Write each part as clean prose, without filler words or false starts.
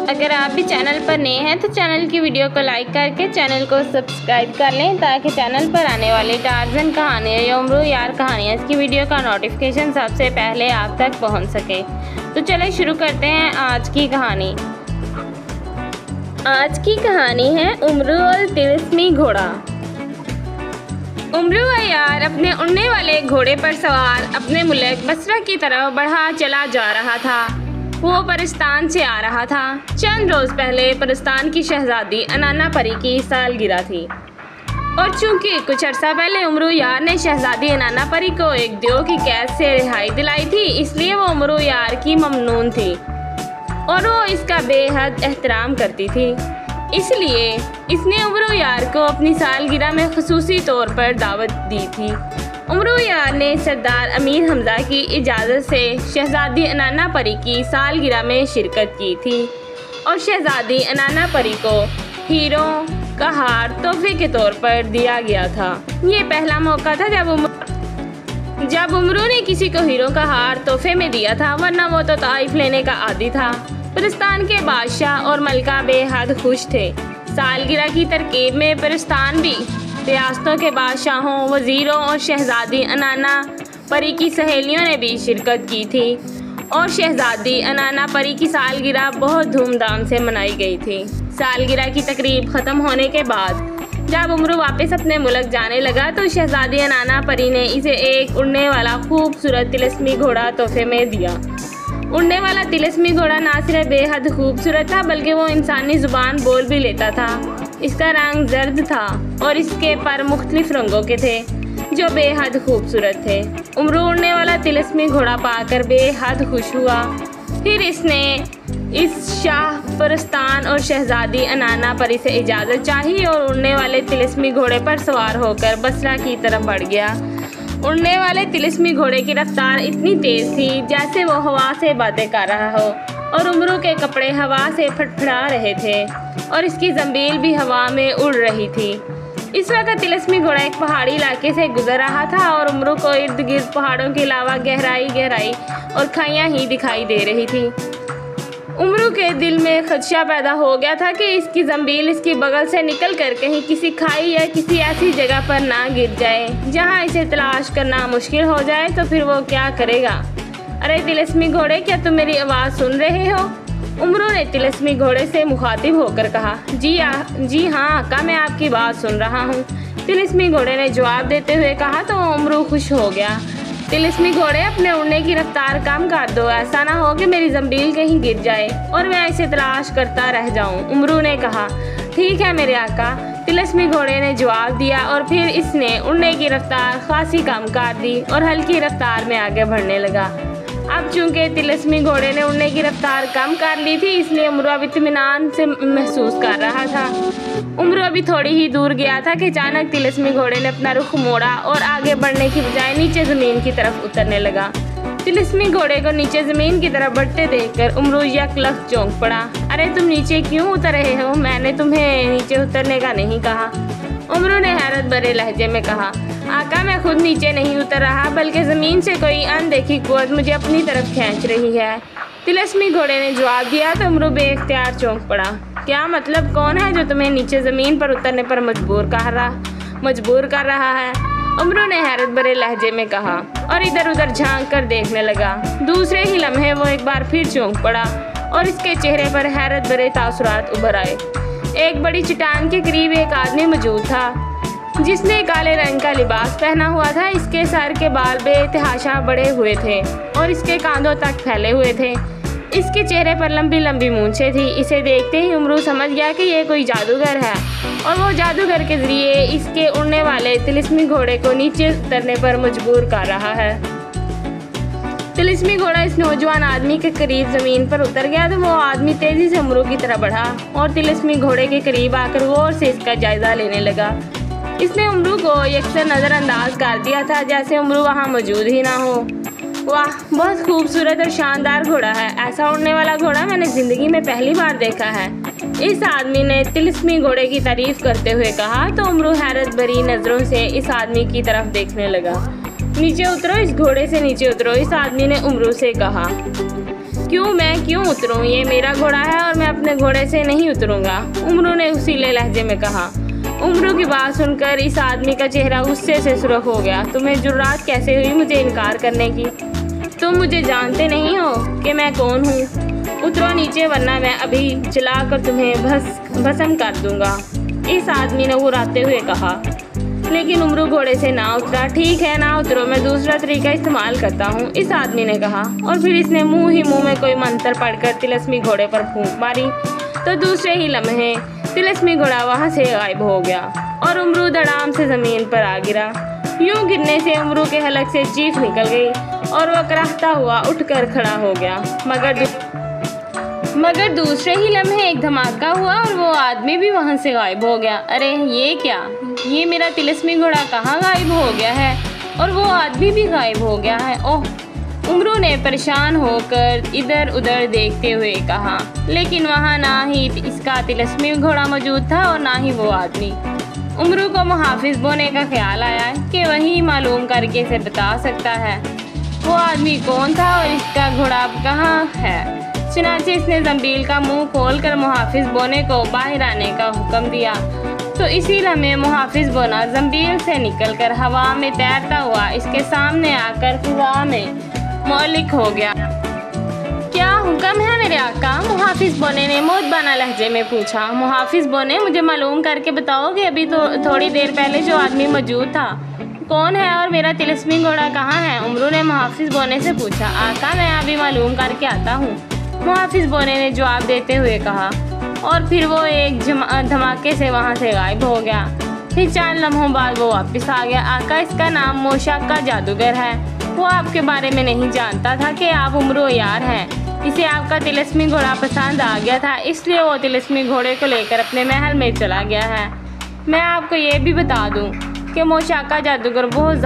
अगर आप भी चैनल पर नए हैं तो चैनल की वीडियो को लाइक करके चैनल को सब्सक्राइब कर लें ताकि चैनल पर आने वाली टार्ज़न कहानियाँ या उम्र यार कहानियाँ इसकी वीडियो का नोटिफिकेशन सबसे पहले आप तक पहुंच सके। तो चलिए शुरू करते हैं आज की कहानी। आज की कहानी है उम्र और तिलिस्मी घोड़ा। उम्र यार अपने उड़ने वाले घोड़े पर सवार अपने मुल्क बसरा की तरफ बढ़ा चला जा रहा था। वो परिस्तान से आ रहा था। चंद रोज पहले परिस्तान की शहजादी अनाना परी की सालगिरह थी और चूंकि कुछ अर्सा पहले उम्र यार ने शहजादी अनाना परी को एक देव की कैद से रिहाई दिलाई थी, इसलिए वो उम्र यार की ममनून थी और वो इसका बेहद एहतराम करती थी। इसलिए इसने उम्र यार को अपनी सालगिरह में खुसूसी तौर पर दावत दी थी। उम्र यार ने सरदार अमीर हमजा की इजाज़त से शहजादी अनाना परी की सालगिरह में शिरकत की थी और शहजादी अनाना परी को हीरों का हार तोहफे के तौर पर दिया गया था। ये पहला मौका था जब उम्र ने किसी को हीरों का हार तोहफे में दिया था, वरना वो तो ताइफ लेने का आदी था। परिस्तान के बादशाह और मलका बेहद खुश थे। सालगिरह की तरकीब में परिस्तान भी रियासतों के बादशाहों, वजीरों और शहजादी अनाना परी की सहेलियों ने भी शिरकत की थी और शहजादी अनाना परी की सालगिरह बहुत धूमधाम से मनाई गई थी। सालगिरह की तकरीब ख़त्म होने के बाद जब उम्र वापस अपने मुल्क जाने लगा तो शहजादी अनाना परी ने इसे एक उड़ने वाला खूबसूरत तिलिस्मी घोड़ा तोहफे में दिया। उड़ने वाला तिलिस्मी घोड़ा ना सिर्फ बेहद खूबसूरत था बल्कि वो इंसानी ज़ुबान बोल भी लेता था। इसका रंग जर्द था और इसके पर मुख्तलिफ रंगों के थे जो बेहद खूबसूरत थे। उम्र उड़ने वाला तिलिस्मी घोड़ा पाकर बेहद खुश हुआ। फिर इसने इस शाह परिस्तान और शहजादी अनाना परी से इजाज़त चाही और उड़ने वाले तिलिस्मी घोड़े पर सवार होकर बसरा की तरफ बढ़ गया। उड़ने वाले तिलिस्मी घोड़े की रफ्तार इतनी तेज़ थी जैसे वो हवा से बातें कर रहा हो और उम्र के कपड़े हवा से फड़फड़ा रहे थे और इसकी जंबील भी हवा में उड़ रही थी। इस वक्त तिलिस्मी घोड़ा एक पहाड़ी इलाके से गुजर रहा था और उम्र को इर्द गिर्द पहाड़ों के अलावा गहराई और खाइयाँ ही दिखाई दे रही थी। उम्र के दिल में खदशा पैदा हो गया था कि इसकी जंबील इसकी बगल से निकल कर कहीं किसी खाई या किसी ऐसी जगह पर ना गिर जाए जहाँ इसे तलाश करना मुश्किल हो जाए, तो फिर वो क्या करेगा। अरे तिलिस्मी घोड़े, क्या तुम मेरी आवाज़ सुन रहे हो? उम्र ने तिलिस्मी घोड़े से मुखातिब होकर कहा। जी हाँ आका, मैं आपकी बात सुन रहा हूँ, तिलिस्मी घोड़े ने जवाब देते हुए कहा। तो उम्र खुश हो गया। तिलिस्मी घोड़े, अपने उड़ने की रफ्तार कम कर दो, ऐसा ना हो कि मेरी जंबील कहीं गिर जाए और मैं इसे तलाश करता रह जाऊं। उम्र ने कहा, ठीक है मेरे आका, तिलिस्मी घोड़े ने जवाब दिया और फिर इसने उड़ने की रफ्तार खासी कम कर दी और हल्की रफ्तार में आगे बढ़ने लगा। अब चूंकि तिलिस्मी घोड़े ने उड़ने की रफ्तार कम कर ली थी, इसलिए उम्र अब इत्मीनान से महसूस कर रहा था। उम्र अभी थोड़ी ही दूर गया था कि अचानक तिलिस्मी घोड़े ने अपना रुख मोड़ा और आगे बढ़ने की बजाय नीचे ज़मीन की तरफ उतरने लगा। तिलिस्मी घोड़े को नीचे ज़मीन की तरफ बढ़ते देखकर उम्र यकलख चौंक पड़ा। अरे तुम नीचे क्यों उतर रहे हो? मैंने तुम्हें नीचे उतरने का नहीं कहा। उम्र ने हैरत भरे लहजे में कहा, आका, मैं खुद नीचे नहीं उतर रहा बल्कि ज़मीन से कोई अनदेखी कुव्वत मुझे अपनी तरफ खींच रही है। तिलिस्मी घोड़े ने जवाब दिया तो उम्र बेख्तियार चौंक पड़ा। क्या मतलब? कौन है जो तुम्हें नीचे ज़मीन पर उतरने पर मजबूर कर रहा है? उम्र ने हैरत भरे लहजे में कहा और इधर उधर झांक कर देखने लगा। दूसरे ही लम्हे वो एक बार फिर चौंक पड़ा और इसके चेहरे पर हैरत भरे तासुरात उभर आए। एक बड़ी चट्टान के करीब एक आदमी मौजूद था जिसने काले रंग का लिबास पहना हुआ था। इसके सर के बाल बेतहाशा बड़े हुए थे और इसके कांधों तक फैले हुए थे। इसके चेहरे पर लंबी लंबी मूंछें थी। इसे देखते ही उम्र समझ गया कि ये कोई जादूगर है और वो जादूगर के जरिए इसके उड़ने वाले तिलिस्मी घोड़े को नीचे उतरने पर मजबूर कर रहा है। तिलिस्मी घोड़ा इस नौजवान आदमी के करीब ज़मीन पर उतर गया तो वो आदमी तेज़ी से उम्र की तरफ बढ़ा और तिलिस्मी घोड़े के करीब आकर गौर से इसका जायज़ा लेने लगा। इसने उम्र को यकसर नज़रअंदाज कर दिया था जैसे उम्र वहाँ मौजूद ही ना हो। वाह, बहुत खूबसूरत और शानदार घोड़ा है। ऐसा उड़ने वाला घोड़ा मैंने ज़िंदगी में पहली बार देखा है, इस आदमी ने तिलिस्मी घोड़े की तारीफ़ करते हुए कहा। तो उम्र हैरत भरी नज़रों से इस आदमी की तरफ देखने लगा। नीचे उतरो, इस घोड़े से नीचे उतरो, इस आदमी ने उम्र से कहा। मैं क्यों उतरूं? ये मेरा घोड़ा है और मैं अपने घोड़े से नहीं उतरूंगा, उमरू ने उसीले लहजे में कहा। उमरू की बात सुनकर इस आदमी का चेहरा गुस्से से सुर्ख हो गया। तुम्हें जुर्रात कैसे हुई मुझे इनकार करने की? तुम मुझे जानते नहीं हो कि मैं कौन हूँ? उतरो नीचे वरना मैं अभी जलाकर तुम्हें भस्म कर दूंगा, इस आदमी ने घुराते हुए कहा। लेकिन उमरू घोड़े से ना उतरा। ठीक है, ना उतरो, मैं दूसरा तरीका इस्तेमाल करता हूँ, इस आदमी ने कहा। और फिर इसने मुंह ही मुंह में कोई मंत्र पढ़कर तिलस्मी घोड़े पर फूंक मारी तो दूसरे ही लम्हे तिलस्मी घोड़ा वहाँ से गायब हो गया और उमरू धड़ाम से ज़मीन पर आ गिरा। यूं गिरने से उमरू के हलक से चीख निकल गई और वह कराहता हुआ उठकर खड़ा हो गया। मगर दूसरे ही लम्हे एक धमाका हुआ और वो आदमी भी वहाँ से गायब हो गया। अरे ये क्या? ये मेरा तिलस्मी घोड़ा कहाँ गायब हो गया है और वो आदमी भी गायब हो गया है। ओह, उमरू ने परेशान होकर इधर उधर देखते हुए कहा। लेकिन वहाँ ना ही इसका तिलस्मी घोड़ा मौजूद था और ना ही वो आदमी। उमरू को मुहाफिज बोने का ख्याल आया कि वही मालूम करके इसे बता सकता है वो आदमी कौन था और इसका घोड़ा अब कहाँ है। चुनांचे इसने जंबील का मुंह खोलकर मुहाफिज बोने को बाहर आने का हुक्म दिया तो इसी लम्हे मुहाफिज बोना जंबील से निकलकर हवा में तैरता हुआ इसके सामने आकर फिजा में मौलिक हो गया। क्या हुक्म है मेरे आका? मुहाफिज बोने ने मोदबाना लहजे में पूछा। मुहाफिज बोने, मुझे मालूम करके बताओ कि अभी तो थोड़ी देर पहले जो आदमी मौजूद था कौन है और मेरा तिलस्मी घोड़ा कहाँ है? उमरू ने मुहाफिज बोने से पूछा। आका, मैं अभी मालूम करके आता हूँ, मुहाफिज बोने ने जवाब देते हुए कहा। और फिर वो एक धमाके से वहाँ से गायब हो गया। फिर 4 लम्हों बाद वो वापस आ गया। आका, इसका नाम मोशाक का जादूगर है। वो आपके बारे में नहीं जानता था कि आप उमरू यार हैं। इसे आपका तिलस्मी घोड़ा पसंद आ गया था, इसलिए वो तिलस्मी घोड़े को लेकर अपने महल में चला गया है। मैं आपको ये भी बता दूँ कि मोशाक का जादूगर बहुत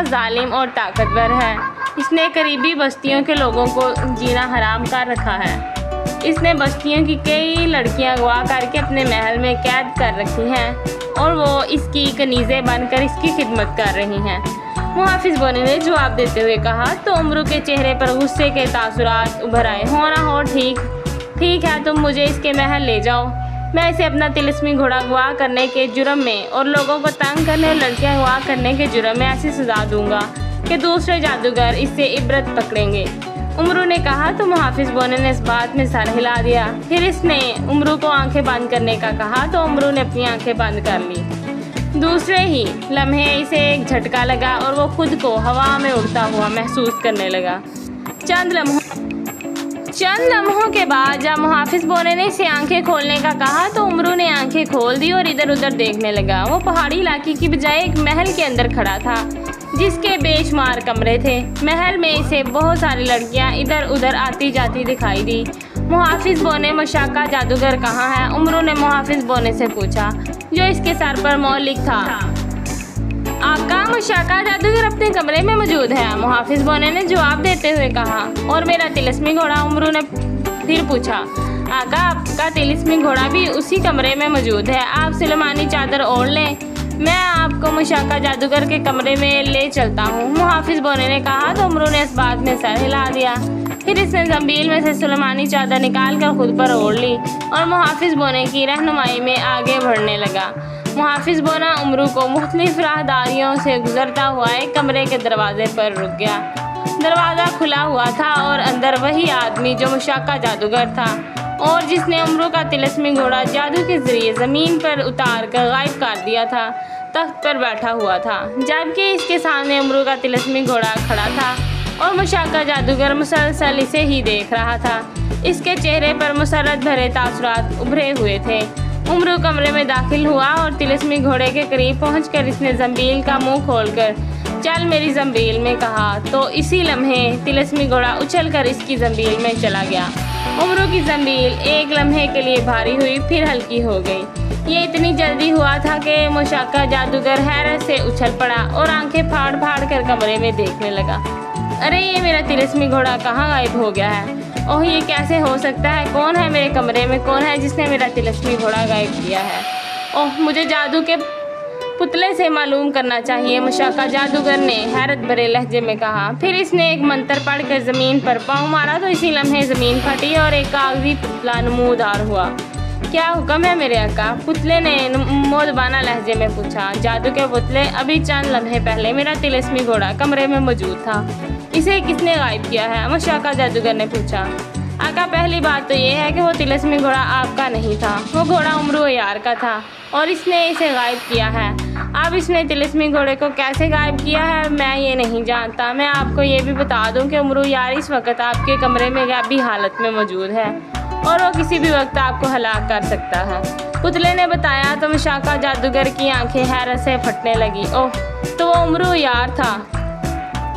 जालिम और ताकतवर है। इसने करीबी बस्तियों के लोगों को जीना हराम कर रखा है। इसने बस्तियों की कई लड़कियां अगवा करके अपने महल में कैद कर रखी हैं और वो इसकी कनीज़ें बनकर इसकी खिदमत कर रही हैं। मुहाफिज बोने ने जवाब देते हुए कहा। तो उमरू के चेहरे पर गुस्से के तासुरात उभर आए। हो ना हो, ठीक है, तुम मुझे इसके महल ले जाओ। मैं इसे अपना तिलस्मी घोड़ा अगवा करने के जुर्म में और लोगों को तंग करने और लड़कियां अगवा करने के जुर्म में ऐसी सजा दूंगा कि दूसरे जादूगर इससे इबरत पकड़ेंगे, उमरू ने कहा। तो मुहाफिज बोने ने इस बात में सर हिला दिया। फिर इसने उमरू को आंखें बंद करने का कहा तो उमरू ने अपनी आंखें बंद कर ली। दूसरे ही लम्हे इसे एक झटका लगा और वो खुद को हवा में उड़ता हुआ महसूस करने लगा। चंद लम्हों के बाद जब मुहाफिज बोने ने इसे आंखें खोलने का कहा तो उमरू ने आंखें खोल दी और इधर उधर देखने लगा। वो पहाड़ी इलाके की बजाय एक महल के अंदर खड़ा था जिसके बेशुमार कमरे थे। महल में इसे बहुत सारी लड़कियां इधर उधर आती जाती दिखाई दी। मुहाफिज बोने, मोशाक का जादूगर कहाँ है? उमरू ने मुहाफिज बोने से पूछा जो इसके सर पर मौलिक था। आका, मोशाक का जादूगर अपने कमरे में मौजूद है, मुहाफिज बोने ने जवाब देते हुए कहा। और मेरा तिलस्मी घोड़ा? उमरू ने फिर पूछा। आका, आपका तिलस्मी घोड़ा भी उसी कमरे में मौजूद है। आप सुलेमानी चादर ओढ़ लें, मैं आपको मोशाक का जादूगर के कमरे में ले चलता हूँ, मुहाफिज बोने ने कहा। तो उमरू ने इस बात में सर हिला दिया। फिर इसने जंबील में से सुलेमानी चादर निकाल कर खुद पर ओढ़ ली और मुहाफिज बोने की रहनुमाई में आगे बढ़ने लगा। मुहाफिज बोना उमरू को मुख्तलिफ राहदारियों से गुजरता हुआ एक कमरे के दरवाजे पर रुक गया। दरवाज़ा खुला हुआ था और अंदर वही आदमी जो मोशाक का जादूगर था और जिसने उमरू का तिलस्मी घोड़ा जादू के जरिए ज़मीन पर उतार कर गायब कर दिया था, तख्त पर बैठा हुआ था, जबकि इसके सामने उमरू का तिलस्मी घोड़ा खड़ा था और मोशाक का जादूगर मुसलसल इसे ही देख रहा था। इसके चेहरे पर मुसरत भरे तासुरात उभरे हुए थे। उमरू कमरे में दाखिल हुआ और तिलस्मी घोड़े के करीब पहुंचकर इसने जंबील का मुंह खोलकर चल मेरी जंबील में कहा तो इसी लम्हे तिलस्मी घोड़ा उछलकर इसकी जंबील में चला गया। उमरू की जंबील एक लम्हे के लिए भारी हुई, फिर हल्की हो गई। ये इतनी जल्दी हुआ था कि मोशाक का जादूगर हैरत से उछल पड़ा और आंखें फाड़ फाड़ कर कमरे में देखने लगा। अरे, ये मेरा तिलस्मी घोड़ा कहाँ गायब हो गया है? ओह, ये कैसे हो सकता है? कौन है मेरे कमरे में? कौन है जिसने मेरा तिलस्मी घोड़ा गायब किया है? ओह, मुझे जादू के पुतले से मालूम करना चाहिए, मुशाका जादूगर ने हैरत भरे लहजे में कहा। फिर इसने एक मंत्र पढ़कर ज़मीन पर पाँव मारा तो इसी लम्हे ज़मीन फटी और एक कागजी पुतला नमूदार हुआ। क्या हुक्म है मेरे आका? पुतले ने मोदबाना लहजे में पूछा। जादू के पुतले, अभी चंद लम्हे पहले मेरा तिलिस्मी घोड़ा कमरे में मौजूद था। इसे किसने गायब किया है? मुशाका जादूगर ने पूछा। आका, पहली बात तो ये है कि वो तिलिस्मी घोड़ा आपका नहीं था, वो घोड़ा उम्रू यार का था और इसने इसे गायब किया है। अब इसने तिलिस्मी घोड़े को कैसे गायब किया है मैं ये नहीं जानता। मैं आपको ये भी बता दूं कि उम्रू यार इस वक्त आपके कमरे में गायबी हालत में मौजूद है और वो किसी भी वक्त आपको हलाक कर सकता है, पुतले ने बताया। तो मुशाका जादूगर की आंखें हैरत से फटने लगी। ओह, तो वो उम्रू यार था।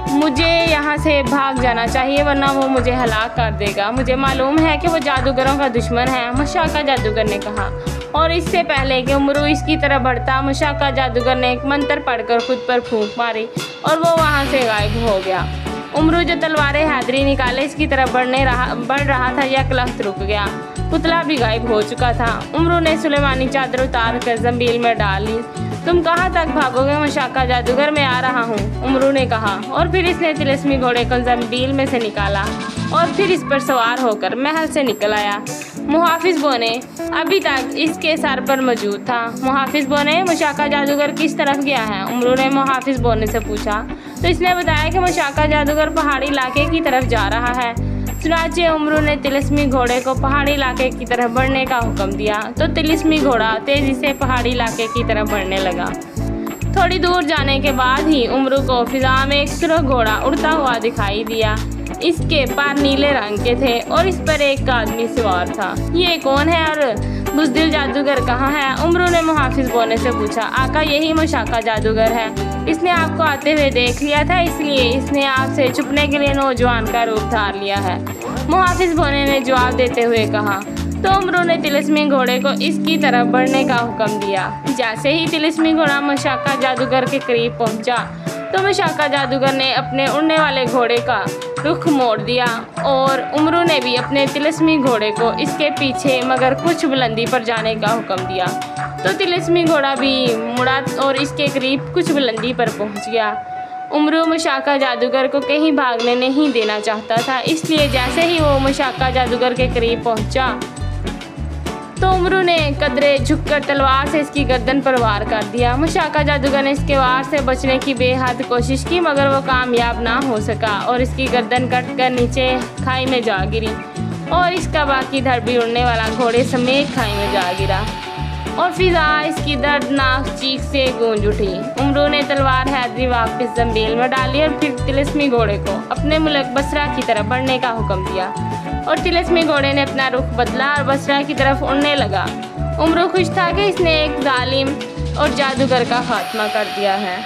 मुझे यहाँ से भाग जाना चाहिए वरना वो मुझे हलाक कर देगा। मुझे मालूम है कि वो जादूगरों का दुश्मन है, मुशाका जादूगर ने कहा। और इससे पहले कि उम्रू इसकी तरफ बढ़ता, मुशाका जादूगर ने एक मंत्र पढ़कर खुद पर फूंक मारी और वो वहाँ से गायब हो गया। उम्रू जो तलवारें हैदरी निकाले इसकी तरफ बढ़ रहा था, यह लख्त रुक गया। पुतला भी गायब हो चुका था। उम्रू ने सुलेमानी चादर उतार कर जंबील में डाल ली। तुम कहाँ तक भागोगे मुशाका जादूगर? मैं आ रहा हूँ, उम्रू ने कहा। और फिर इसने तिलिस्मी घोड़े को जंबील में से निकाला और फिर इस पर सवार होकर महल से निकल आया। मुहाफिज बोने अभी तक इसके सर पर मौजूद था। मुहाफिज बोने, मुशाका जादूगर किस तरफ गया है? उम्रू ने मुहाफिज बोने से पूछा। तो इसने बताया कि मुशाका जादूगर पहाड़ी इलाके की तरफ जा रहा है। चुनाचे उम्रू ने तिलिस्मी घोड़े को पहाड़ी इलाके की तरफ बढ़ने का हुक्म दिया तो तिलिस्मी घोड़ा तेजी से पहाड़ी इलाके की तरफ बढ़ने लगा। थोड़ी दूर जाने के बाद ही उम्रू को फिजा में एक सुरख घोड़ा उड़ता हुआ दिखाई दिया। इसके पर नीले रंग के थे और इस पर एक आदमी सवार था। ये कौन है और बुज़दिल जादूगर कहाँ है? उम्रू ने मुहाफिज बोने से पूछा। आका, यही मुशाका जादूगर है। इसने आपको आते हुए देख लिया था, इसलिए इसने आपसे छुपने के लिए नौजवान का रूप धार लिया है, मुहाफिज बोने ने जवाब देते हुए कहा। तो उम्रू ने तिलिस्मी घोड़े को इसकी तरफ बढ़ने का हुक्म दिया। जैसे ही तिलिस्मी घोड़ा मुशाका जादूगर के करीब पहुंचा तो मुशाका जादूगर ने अपने उड़ने वाले घोड़े का रुख मोड़ दिया और उम्रू ने भी अपने तिलिस्मी घोड़े को इसके पीछे मगर कुछ बुलंदी पर जाने का हुक्म दिया। तो तिलिस्मी घोड़ा भी मुड़ा और इसके करीब कुछ बुलंदी पर पहुंच गया। उम्रू मुशाका जादूगर को कहीं भागने नहीं देना चाहता था, इसलिए जैसे ही वो मुशाका जादूगर के करीब पहुंचा तो उम्रू ने कदरे झुककर तलवार से इसकी गर्दन पर वार कर दिया। मुशाका जादूगर ने इसके वार से बचने की बेहद कोशिश की मगर वो कामयाब ना हो सका और इसकी गर्दन कटकर नीचे खाई में जा गिरी और इसका बाकी धड़ भी उड़ने वाला घोड़े समेत खाई में जा गिरा और फिजा इसकी दर्दनाक चीख से गूंज उठी। उम्रू ने तलवार हैदरी वापस जंबील में डाली और फिर तिलिस्मी घोड़े को अपने मुल्क बसरा की तरफ बढ़ने का हुक्म दिया और तिलिस्मी घोड़े ने अपना रुख बदला और बसरा की तरफ उड़ने लगा। उम्रू खुश था कि इसने एक जालिम और जादूगर का खात्मा कर दिया है।